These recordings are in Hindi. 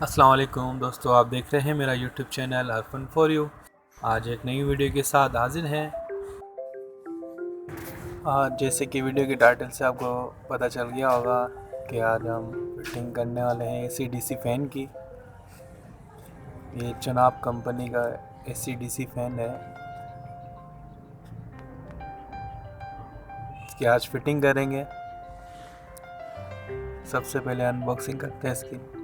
अस्सलाम वालेकुम दोस्तों, आप देख रहे हैं मेरा यूट्यूब चैनल अर्फन फॉर यू। आज एक नई वीडियो के साथ हाजिर हैं। आज जैसे कि वीडियो के टाइटल से आपको पता चल गया होगा कि आज हम फिटिंग करने वाले हैं एसी-डीसी फ़ैन की। ये चनाब कंपनी का एसी-डीसी फ़ैन है। इसकी आज फिटिंग करेंगे। सबसे पहले अनबॉक्सिंग करते हैं इसकी।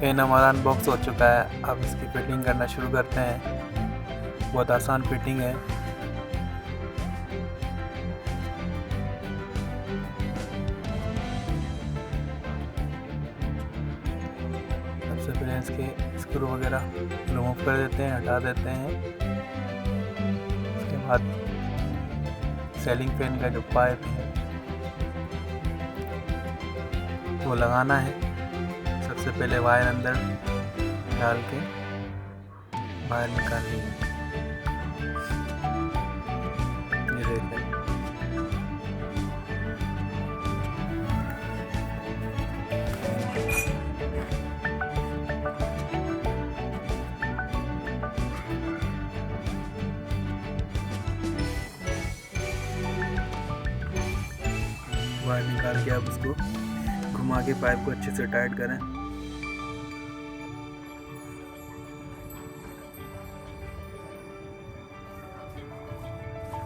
फ़ैन हमारा अनबॉक्स हो चुका है। अब इसकी फ़िटिंग करना शुरू करते हैं। बहुत आसान फ़िटिंग है। सबसे पहले इसके स्क्रू वगैरह रिमूव कर देते हैं, हटा देते हैं। उसके बाद सीलिंग फैन का जो पाइप है वो लगाना है। सबसे पहले वायर अंदर डाल के बाहर निकालनी है। ये देखें, बाहर निकाल के आप उसको घुमा के पाइप को अच्छे से टाइट करें।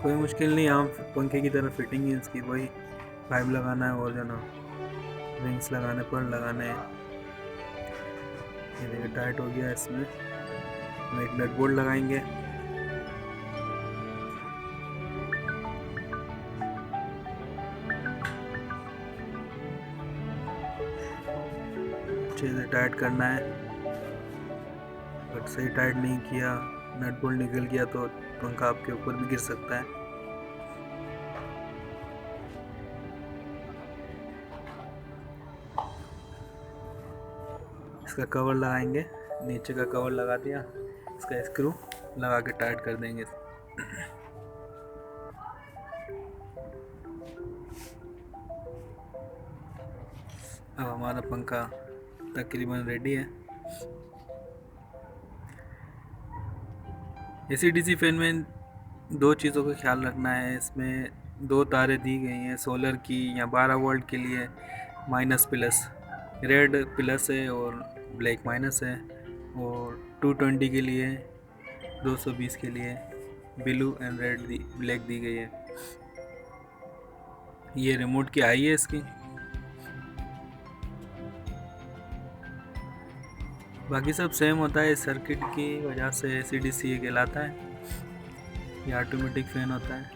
कोई मुश्किल नहीं, आप पंखे की तरह फिटिंग है इसकी। वही पाइप लगाना है और जो ना रिंग्स लगाने पर लगाने हैं। ये देखिए टाइट हो गया। इसमें हम एक नट बोल्ट लगाएंगे। अच्छे से टाइट करना है। बट सही टाइट नहीं किया, नट बोल्ट निकल गया तो पंखा आपके ऊपर भी गिर सकता है। इसका कवर लगाएंगे। नीचे का कवर लगा दिया, इसका स्क्रू लगा के टाइट कर देंगे। अब हमारा पंखा तकरीबन रेडी है। एसी-डीसी फैन में दो चीज़ों का ख्याल रखना है। इसमें दो तारें दी गई हैं सोलर की या 12 वोल्ट के लिए माइनस प्लस, रेड प्लस है और ब्लैक माइनस है, और 220 के लिए 220 के लिए ब्लू एंड रेड ब्लैक दी गई है। ये रिमोट की आई है इसकी। बाकी सब सेम होता है। इस सर्किट की वजह से एसी-डीसी ये कहलाता है। ये ऑटोमेटिक फ़ैन होता है।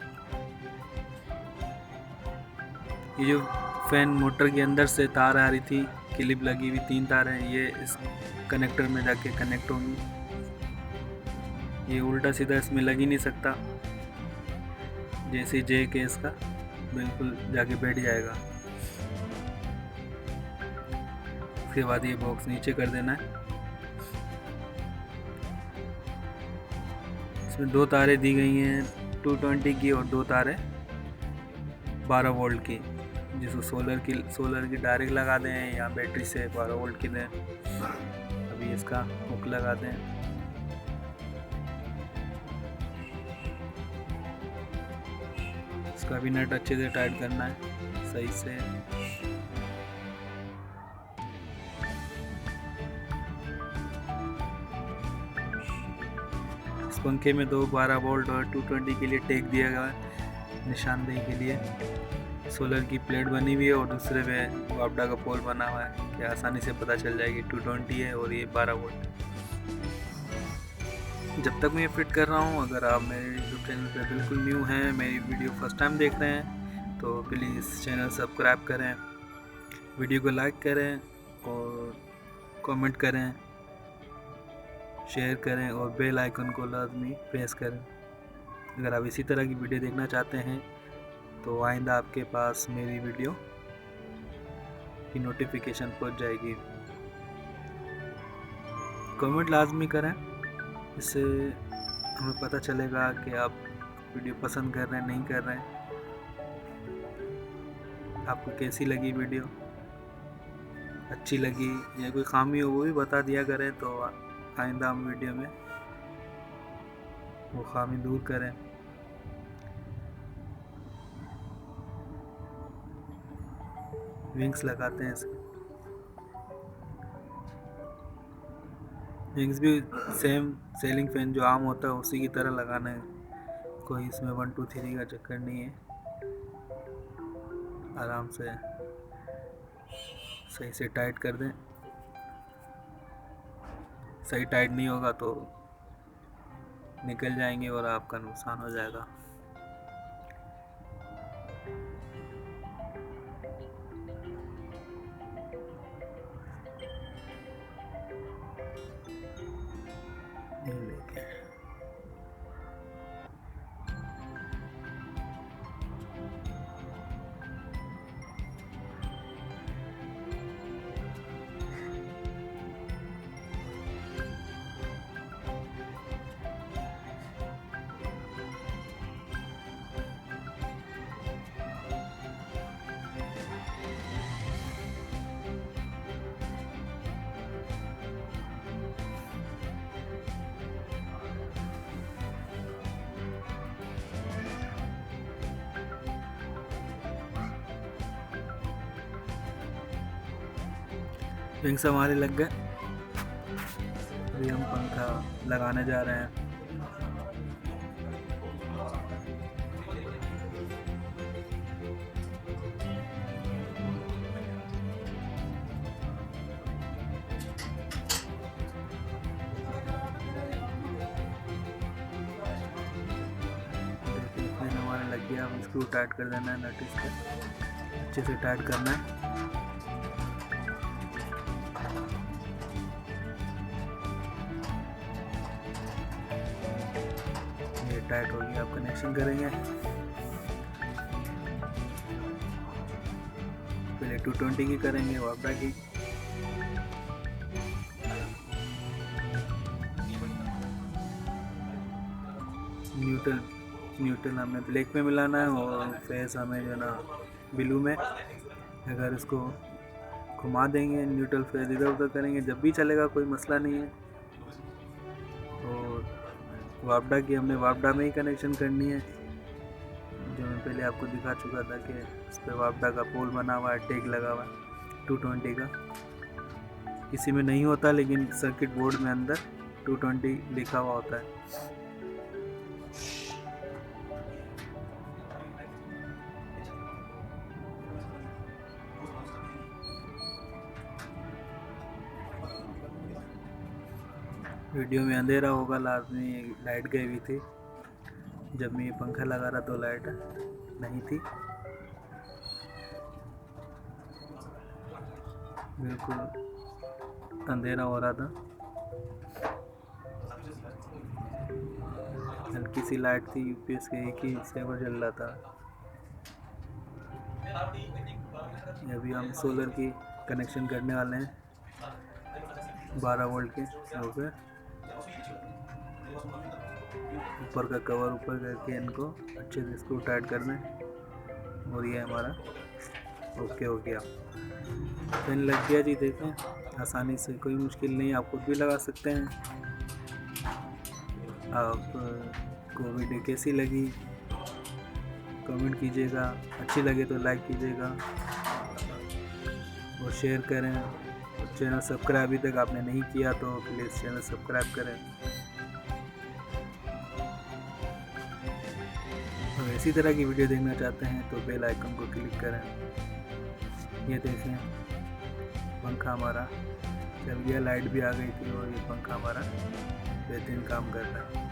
ये जो फ़ैन मोटर के अंदर से तार आ रही थी, क्लिप लगी हुई 3 तार हैं, ये इस कनेक्टर में जाके कनेक्ट होंगी। ये उल्टा सीधा इसमें लग ही नहीं सकता। जैसे जे के इसका बिल्कुल जाके बैठ जाएगा। उसके बाद ये बॉक्स नीचे कर देना है। इसमें दो तारें दी गई हैं 220 की और दो तारें 12 वोल्ट की, जिसको सोलर की डायरेक्ट लगा दें या बैटरी से 12 वोल्ट की दें। अभी इसका हुक लगा दें। इसका भी नट अच्छे से टाइट करना है सही से। इस पंखे में दो 12 वोल्ट और 220 के लिए टेक दिया गया है निशानदेही के लिए। सोलर की प्लेट बनी हुई है और दूसरे पे वापडा का पोल बना हुआ है कि आसानी से पता चल जाएगी 220 है और ये 12 वोल्ट। जब तक मैं ये फिट कर रहा हूँ, अगर आप मेरे यूट्यूब चैनल पे बिल्कुल न्यू हैं, मेरी वीडियो फर्स्ट टाइम देख रहे हैं तो प्लीज़ चैनल सब्सक्राइब करें, वीडियो को लाइक करें और कमेंट करें, शेयर करें और बेल आइकन को लाजमी प्रेस करें। अगर आप इसी तरह की वीडियो देखना चाहते हैं तो आइंदा आपके पास मेरी वीडियो की नोटिफिकेशन पहुंच जाएगी। कमेंट लाजमी करें, इससे हमें पता चलेगा कि आप वीडियो पसंद कर रहे हैं नहीं कर रहे हैं, आपको कैसी लगी वीडियो, अच्छी लगी या कोई खामी हो वो भी बता दिया करें तो आइंदा हम वीडियो में वो खामी दूर करें। विंग्स लगाते हैं इसके, विंग्स भी सेम सेलिंग फैन जो आम होता है उसी की तरह लगाना है, कोई इसमें 1 2 3 का चक्कर नहीं है। आराम से सही से टाइट कर दें, सही टाइट नहीं होगा तो निकल जाएंगे और आपका नुकसान हो जाएगा। विंग्स हमारे लग गए, अभी हम पंखा लगाने जा रहे हैं। देखिए हमारे लग गया, अब स्क्रू टाइट कर देना है, नट इसका अच्छे से टाइट करना है। टाइट हो गया, आप कनेक्शन करेंगे। पहले 220 की करेंगे, वापडा की, न्यूट्रल हमें ब्लैक में मिलाना है और फेस हमें जो ना ब्लू में। अगर इसको घुमा देंगे, न्यूट्रल फेस इधर उधर करेंगे जब भी चलेगा, कोई मसला नहीं है। और वापडा की हमने वापडा में ही कनेक्शन करनी है, जो मैं पहले आपको दिखा चुका था कि इस पर वापडा का पोल बना हुआ है, टैग लगा हुआ है 220 का। किसी में नहीं होता लेकिन सर्किट बोर्ड में अंदर 220 लिखा हुआ होता है। वीडियो में अंधेरा होगा लाजमी, लाइट गई हुई थी जब मैं ये पंखा लगा रहा तो लाइट नहीं थी, बिल्कुल अंधेरा हो रहा था। हल्की सी लाइट थी, यूपीएस के एक ही सेवर जल रहा था। अभी हम सोलर की कनेक्शन करने वाले हैं 12 वोल्ट के ऊपर। ऊपर का कवर ऊपर करके इनको अच्छे से स्क्रू टाइट कर दें और ये हमारा ओके हो गया, पेन लग गया जी। देखें आसानी से, कोई मुश्किल नहीं, आप खुद भी लगा सकते हैं। आपको वीडियो कैसी लगी कमेंट कीजिएगा, अच्छी लगे तो लाइक कीजिएगा और शेयर करें। चैनल सब्सक्राइब अभी तक आपने नहीं किया तो प्लीज़ चैनल सब्सक्राइब करें। और इसी तरह की वीडियो देखना चाहते हैं तो बेल आइकन को क्लिक करें। ये देखें पंखा हमारा चल गया, लाइट भी आ गई थी और ये पंखा हमारा बेहतरीन काम कर रहा है।